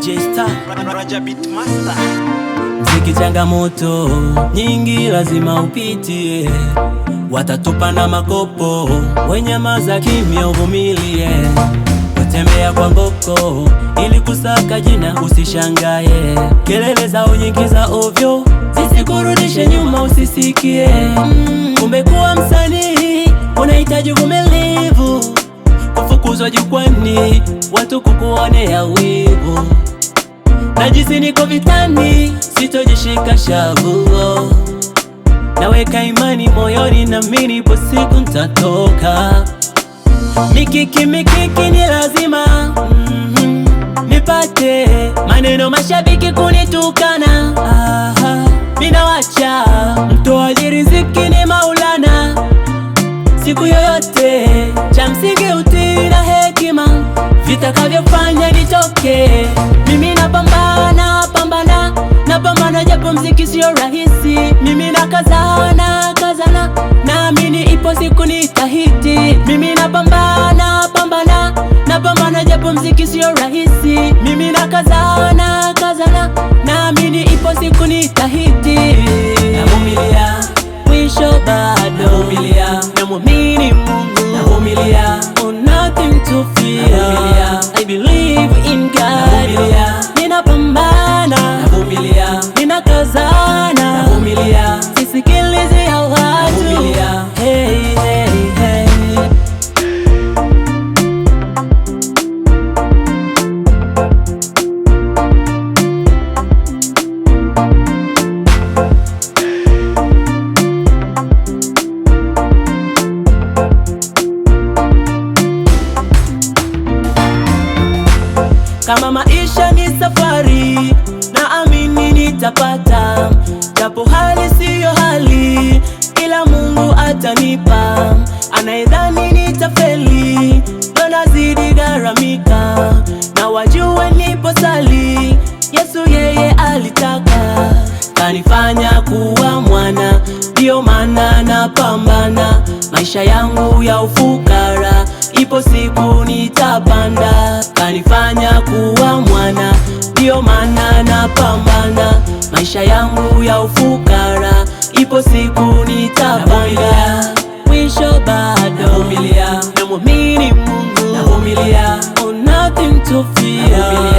DJ Star Raja Beatmaster. Mziki changamoto nyingi lazima upitie, watatupa na makopo, wenyamaza kimya uvumilie. Watembea kwa ngoko ili kusaka jina, usishangaye kelele zao nyingi za ovyo zisikurudishe nyuma, usisikie. Kumbe kuwa msanii unahitaji uvumilivu, kufukuzwa jukwani watu kukuonea wivu. Najisi niko vitani, sitojishika shavu. Naweka imani moyoni na mimi ipo siku nitatoka. Mikiki ni lazima nipate maneno mashabiki kunitukana. Mina wacha mtoaji riziki ni Maulana. Siku yoyote cha msingi utii na hekima vitakavyofanya nitoke. Mimi napambana japo mziki sio rahisi. Mimi nakazana naamini ipo siku nitahiti. Mimi napambana japo mziki sio rahisi. Mimi nakazana naamini ipo siku nitahiti. Navumilia, mwisho bado. Navumilia, namwamini Mungu. Navumilia, oh nothing to fear. I believe in God. Navumilia, ninapambana. Navumilia, ninakazana. Navumilia, sisikilizi ya watu. Navumilia, hey, hey, hey. Kama maisha ni safari, naamini nitapata. Japo hali siyo hali, ila Mungu atanipa. Anayedhani nitafeli, ndo nazidi garamika. Na wajua nipo sali, Yesu yeye alitaka. Kanifanya kuwa mwana, ndio maana napambana. Maisha yangu ya ufukara, ipo siku nitapanda. Kanifanya kuwa mwana, ndio maana napambana. Maisha yangu ya ufukara, ipo siku nitapanda. Mwisho bado. Navumilia, namwamini Mungu. Navumilia, oh nothing to fear.